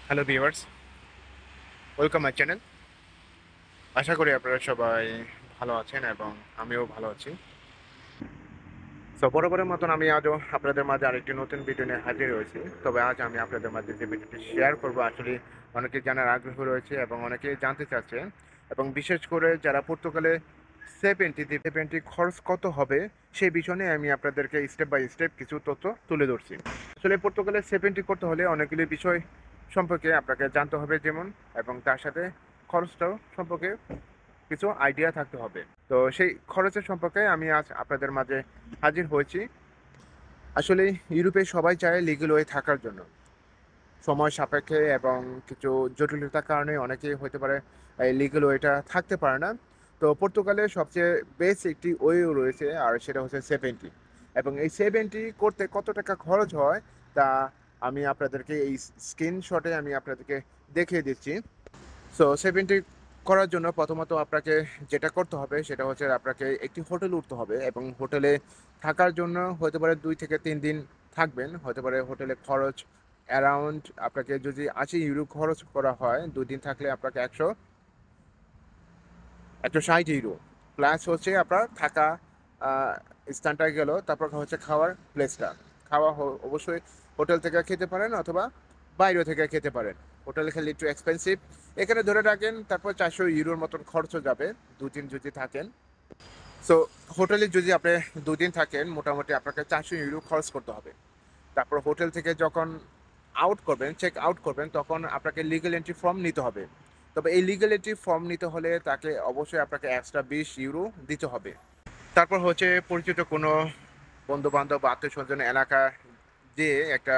Hello viewers, welcome my channel. আশা করি আপনারা সবাই ভালো আছেন এবং আমিও ভালো আছি। বরাবরের মতন আমি আজও আপনাদের মাঝে আরেকটি নতুন ভিডিও নিয়ে হাজির হয়েছি। তবে আজ আমি আপনাদের মাঝে যে ভিডিওটি শেয়ার করব আসলে অনেকেই জানার আগ্রহ রয়েছে এবং অনেকেই জানতে চাচ্ছে, এবং বিশেষ করে যারা পর্তুগালে সেভেন্টি খরচ কত হবে সেই বিষয় নিয়ে আমি আপনাদেরকে স্টেপ বাই স্টেপ কিছু তথ্য তুলে ধরছি। আসলে পর্তুগালে সেভেন্টি করতে হলে অনেকগুলি বিষয় সম্পর্কে আপনাকে জানতে হবে যেমন, এবং তার সাথে খরচটাও সম্পর্কে কিছু আইডিয়া থাকতে হবে। তো সেই খরচের সম্পর্কে আমি আজ আপনাদের মাঝে হাজির হয়েছি। আসলে ইউরোপে সবাই চায় লিগ্যাল ওয়ে থাকার জন্য। সময় সাপেক্ষে এবং কিছু জটিলতার কারণে অনেকেই হতে পারে এই লিগ্যাল ওয়েটা থাকতে পারে না। তো পর্তুগালে সবচেয়ে বেস্ট একটি ওয়েও রয়েছে, আর সেটা হচ্ছে 70। এবং এই 70 করতে কত টাকা খরচ হয় তা আমি আপনাদেরকে এই স্ক্রিনশটে আমি আপনাদেরকে দেখিয়ে দিচ্ছি। সো 70 করার জন্য প্রথমত আপনাকে যেটা করতে হবে সেটা হচ্ছে আপনাকে একটি হোটেলে উঠতে হবে, এবং হোটেলে থাকার জন্য হতে পারে 2 থেকে 3 দিন থাকবেন। হতে পারে হোটেলে খরচ অ্যারাউন্ড আপনাকে যদি 80 ইউরো খরচ করা হয় 2 দিন থাকলে আপনাকে 160 ইউরো প্লাস হচ্ছে আপনার থাকা আহ, স্থানটা গেল, তারপর হচ্ছে খাওয়ার প্লেসটা। অবশ্যই হোটেল থেকে খেতে পারেন অথবা বাইরে থেকে খেতে পারেন। হোটেলে খেলে একটু এক্সপেন্সিভ, এখানে ধরে রাখেন তারপর 400 ইউরোর মতন খরচ যাবে 2 দিন যদি থাকেন। সো হোটেলে যদি আপনি 2 দিন থাকেন মোটামুটি আপনাকে 400 ইউরো খরচ করতে হবে। তারপর হোটেল থেকে যখন আউট করবেন, চেক আউট করবেন, তখন আপনাকে লিগ্যাল এন্ট্রি ফর্ম নিতে হবে। তবে এই লিগ্যাল এন্ট্রি ফর্ম নিতে হলে তাকে অবশ্যই আপনাকে এক্সট্রা 20 ইউরো দিতে হবে। তারপর হচ্ছে পরিচিত কোনো বন্ধু বান্ধব বা আত্মীয় স্বজন এলাকা দিয়ে একটা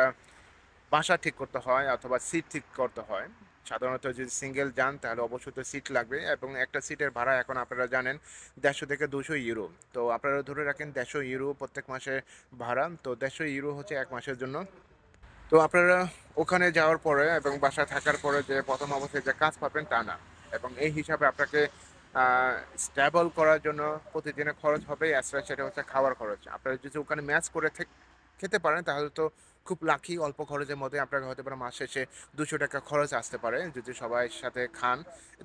বাসা ঠিক করতে হয় অথবা সিট ঠিক করতে হয়। সাধারণত যদি সিঙ্গেল যান তাহলে অবশ্যই তো সিট লাগবে, এবং একটা সিটের ভাড়া এখন আপনারা জানেন 150 থেকে 200 ইউরো। তো আপনারা ধরে রাখেন 150 ইউরো প্রত্যেক মাসে ভাড়া। তো 150 ইউরো হচ্ছে এক মাসের জন্য। তো আপনারা ওখানে যাওয়ার পরে এবং বাসায় থাকার পরে যে প্রথম অবস্থায় যে কাজ পাবেন তা না, এবং এই হিসাবে আপনাকে স্ট্যাবল করার জন্য প্রতিদিনের খরচ হবে এক্সট্রা, সেটা হচ্ছে খাওয়ার খরচ। আপনারা যদি ওখানে ম্যাচ করে খেতে পারেন তাহলে তো খুব লাকি, অল্প খরচের মধ্যে আপনাকে হতে পারে মাস শেষে 200 টাকা খরচ আসতে পারে যদি সবাই সাথে খান।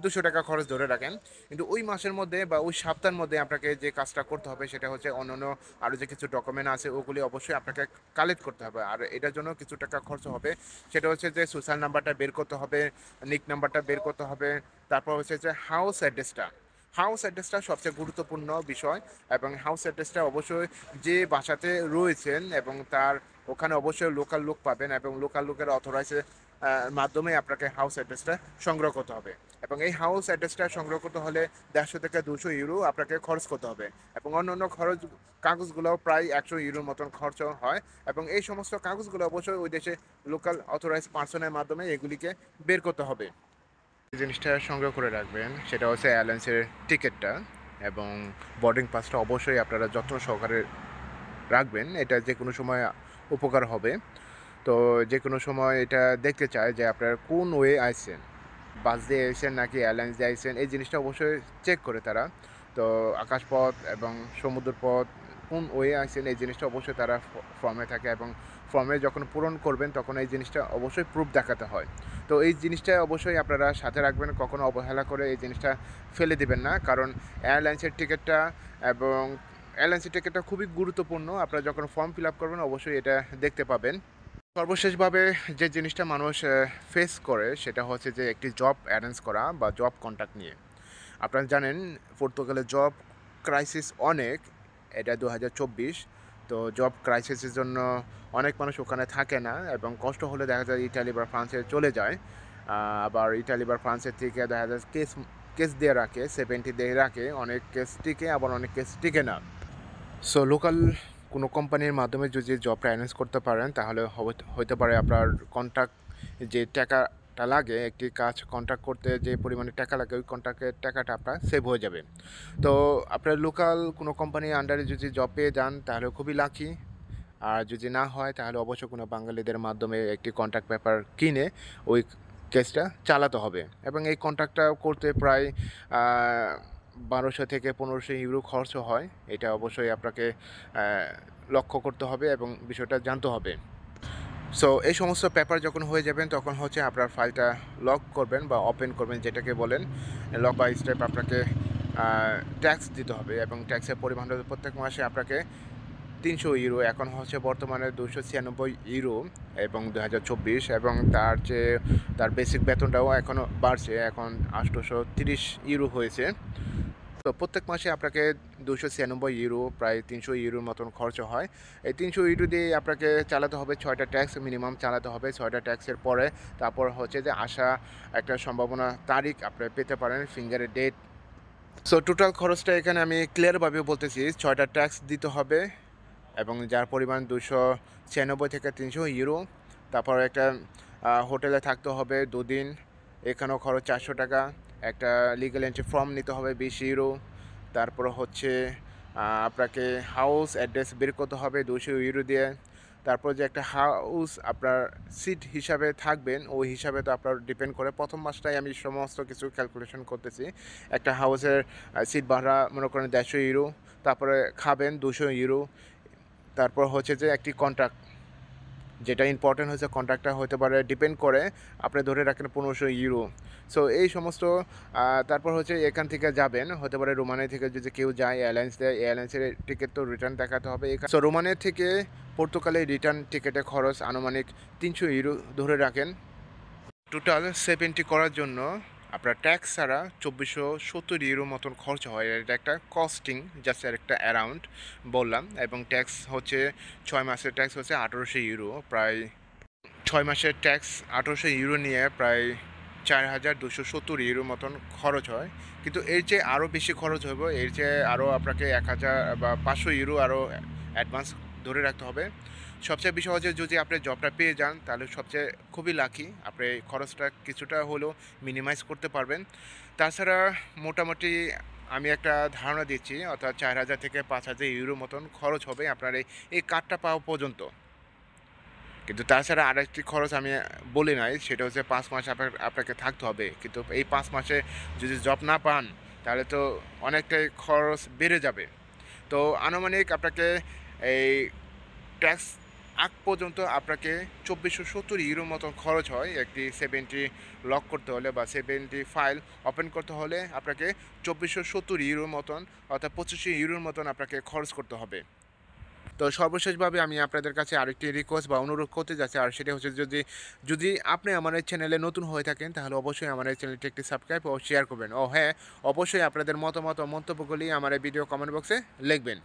200 টাকা খরচ ধরে রাখেন। কিন্তু ওই মাসের মধ্যে বা ওই সপ্তাহের মধ্যে আপনাকে যে কাজটা করতে হবে সেটা হচ্ছে অন্যান্য আরও যে কিছু ডকুমেন্ট আছে ওগুলি অবশ্যই আপনাকে কালেক্ট করতে হবে, আর এটার জন্য কিছু টাকা খরচ হবে। সেটা হচ্ছে যে সোশ্যাল নাম্বারটা বের করতে হবে, নিক নাম্বারটা বের করতে হবে, তারপর হচ্ছে যে হাউস অ্যাড্রেসটা সবচেয়ে গুরুত্বপূর্ণ বিষয়। এবং হাউস অ্যাড্রেসটা অবশ্যই যে বাসাতে রয়েছেন এবং তার ওখানে অবশ্যই লোকাল লোক পাবেন, এবং লোকাল লোকের অথরাইজের মাধ্যমে আপনাকে হাউস অ্যাড্রেসটা সংগ্রহ করতে হবে। এবং এই হাউস অ্যাড্রেসটা সংগ্রহ করতে হলে 150 থেকে 200 ইউরো আপনাকে খরচ করতে হবে। এবং অন্য খরচ কাগজগুলো প্রায় 100 ইউরোর মতন খরচ হয়। এবং এই সমস্ত কাগজগুলো অবশ্যই ওই দেশে লোকাল অথরাইজ পার্সনের মাধ্যমে এগুলিকে বের করতে হবে। যে জিনিসটা সংগ্রহ করে রাখবেন সেটা হচ্ছে এয়ারলাইন্সের টিকিটটা, এবং বোর্ডিং পাসটা অবশ্যই আপনারা যত্ন সহকারে রাখবেন। এটা যে কোনো সময় উপকার হবে। তো যে কোনো সময় এটা দেখতে চায় যে আপনার কোন ওয়ে আইছেন, বাস দিয়ে আইছেন নাকি এয়ারলাইন্স দিয়ে আইছেন, এই জিনিসটা অবশ্যই চেক করে তারা। তো আকাশপথ এবং সমুদ্রপথ কোন ওয়ে আইছেন এই জিনিসটা অবশ্যই তারা ফর্মে থাকে, এবং ফর্মে যখন পূরণ করবেন তখন এই জিনিসটা অবশ্যই প্রুফ দেখাতে হয়। তো এই জিনিসটা অবশ্যই আপনারা সাথে রাখবেন, কখনো অবহেলা করে এই জিনিসটা ফেলে দিবেন না, কারণ এয়ারলাইন্সের টিকিটটা এবং এয়ারলাইন্সের টিকিটটা খুবই গুরুত্বপূর্ণ। আপনারা যখন ফর্ম ফিল আপ করবেন অবশ্যই এটা দেখতে পাবেন। সর্বশেষভাবে যে জিনিসটা মানুষ ফেস করে সেটা হচ্ছে যে একটি জব অ্যারেঞ্জ করা বা জব কন্ট্যাক্ট নিয়ে। আপনারা জানেন পর্তুগালে জব ক্রাইসিস অনেক, এটা 2024। তো জব ক্রাইসিসের জন্য অনেক মানুষ ওখানে থাকে না, এবং কষ্ট হলে দেখা যায় ইটালি বা ফ্রান্সে চলে যায়। আবার ইটালি বা ফ্রান্সের থেকে দেখা যায় কেস কেস দিয়ে রাখে, 70 দিয়ে রাখে, অনেক কেস টিকে আবার অনেক কেস টিকে না। সো লোকাল কোনো কোম্পানির মাধ্যমে যদি জবটা অ্যারেঞ্জ করতে পারেন তাহলে হইতে পারে আপনার কন্ট্রাক্ট যে টাকাটা লাগে একটি কাজ কন্ট্রাক্ট করতে, যে পরিমাণে টাকা লাগে ওই কন্ট্রাক্টের টাকাটা আপনার সেভ হয়ে যাবে। তো আপনার লোকাল কোনো কোম্পানির আন্ডারে যদি জব পেয়ে যান তাহলে খুবই লাকি। আর যদি না হয় তাহলে অবশ্যই কোনো বাঙালিদের মাধ্যমে একটি কন্ট্রাক্ট পেপার কিনে ওই কেসটা চালাতে হবে। এবং এই কন্ট্রাক্টটা করতে প্রায় 1200 থেকে 1500 ইউরো খরচ হয়। এটা অবশ্যই আপনাকে লক্ষ্য করতে হবে এবং বিষয়টা জানতে হবে। সো এই সমস্ত পেপার যখন হয়ে যাবেন তখন হচ্ছে আপনার ফাইলটা লক করবেন বা ওপেন করবেন যেটাকে বলেন। লক বা স্টেপ আপনাকে ট্যাক্স দিতে হবে এবং ট্যাক্সের পরিমাণ হলো প্রত্যেক মাসে আপনাকে ৩০০ ইউরো, এখন হচ্ছে বর্তমানে ২৯৬ ইউরো এবং ২০২৪, এবং তার বেসিক বেতনটাও এখনও বাড়ছে, এখন ৮৩০ ইউরো হয়েছে। তো প্রত্যেক মাসে আপনাকে ২৯৬ ইউরো, প্রায় ৩০০ ইউরোর মতন খরচ হয়। এই ৩০০ ইউরো দিয়ে আপনাকে চালাতে হবে ৬টা ট্যাক্স মিনিমাম চালাতে হবে। ৬টা ট্যাক্সের পরে তারপর হচ্ছে যে আসা একটা সম্ভাবনা তারিখ আপনি পেতে পারেন, ফিঙ্গারের ডেট। সো টোটাল খরচটা এখানে আমি ক্লিয়ারভাবে বলতেছি, ৬টা ট্যাক্স দিতে হবে এবং যার পরিমাণ ২৯৬ থেকে ৩০০ ইউরো। তারপর একটা হোটেলে থাকতে হবে ২ দিন, এখানেও খরচ ৪০০ টাকা। একটা লিগ্যাল এন্ট্রি ফর্ম নিতে হবে ২০ ইউরো। তারপর হচ্ছে আপনাকে হাউস অ্যাড্রেস বের করতে হবে ২০০ ইউরো দিয়ে। তারপর যে একটা হাউস আপনার সিট হিসাবে থাকবেন, ওই হিসাবে তো আপনার ডিপেন্ড করে। প্রথম মাসটাই আমি সমস্ত কিছু ক্যালকুলেশন করতেছি। একটা হাউসের সিট ভাড়া মনে করেন ১৫০ ইউরো, তারপরে খাবেন ২০০ ইউরো। তারপর হচ্ছে যে একটি কন্ট্রাক্ট, যেটা ইম্পর্টেন্ট হচ্ছে কন্ট্রাক্টটা হতে পারে ডিপেন্ড করে, আপনি ধরে রাখেন ১৫০০ ইউরো। সো এই সমস্ত তারপর হচ্ছে এখান থেকে যাবেন, হতে পারে রোমানিয়া থেকে যদি কেউ যায় এয়ারলাইন্স দেয়, এয়ারলাইন্সের টিকিট তো রিটার্ন দেখাতে হবে। সো রোমানিয়া থেকে পর্তুগালে রিটার্ন টিকিটের খরচ আনুমানিক ৩০০ ইউরো ধরে রাখেন। টোটাল 70 করার জন্য আপনার ট্যাক্স ছাড়া ২৪৭০ ইউরো মতন খরচ হয়। এটা একটা কস্টিং, জাস্ট আর একটা অ্যারাউন্ড বললাম। এবং ট্যাক্স হচ্ছে ৬ মাসের ট্যাক্স হচ্ছে ১৮০০ ইউরো, প্রায় ৬ মাসের ট্যাক্স ১৮০০ ইউরো নিয়ে প্রায় ৪,২৭০ ইউরো মতন খরচ হয়। কিন্তু এর চেয়ে আরও বেশি খরচ হবে, এর চেয়ে আরও আপনাকে ১,০০০ বা ৫০০ ইউরো আরও অ্যাডভান্স ধরে রাখতে হবে। সবচেয়ে বিষয় হচ্ছে যদি আপনি জবটা পেয়ে যান তাহলে সবচেয়ে খুবই লাকি, আপনি খরচটা কিছুটা হলেও মিনিমাইজ করতে পারবেন। তাছাড়া মোটামুটি আমি একটা ধারণা দিচ্ছি, অর্থাৎ ৪,০০০ থেকে ৫,০০০ ইউরো মতন খরচ হবে আপনার এই কার্ডটা পাওয়া পর্যন্ত। কিন্তু তাছাড়া আরেকটি খরচ আমি বলি নাই, সেটা হচ্ছে ৫ মাস আপনাকে থাকতে হবে। কিন্তু এই ৫ মাসে যদি জব না পান তাহলে তো অনেকটাই খরচ বেড়ে যাবে। তো আনুমানিক আপনাকে এই ট্যাক্স আগ পর্যন্ত আপনাকে ২৪৭০ ইউরো মতন খরচ হয়। একটি 70 লক করতে হলে বা 70 ফাইল ওপেন করতে হলে আপনাকে ২৪৭০ ইউরোর মতন, অর্থাৎ ২৫০০ ইউরোর মতন আপনাকে খরচ করতে হবে। তো সর্বশেষভাবে আমি আপনাদের কাছে আরেকটি রিকোয়েস্ট বা অনুরোধ করতে যাচ্ছি, আর সেটা হচ্ছে যদি যদি আপনি আমার এই চ্যানেলে নতুন হয়ে থাকেন তাহলে অবশ্যই আমার এই চ্যানেলটি একটি সাবস্ক্রাইব ও শেয়ার করবেন। ও হ্যাঁ, অবশ্যই আপনাদের মতামত ও মন্তব্যগুলি আমার এই ভিডিও কমেন্ট বক্সে লিখবেন।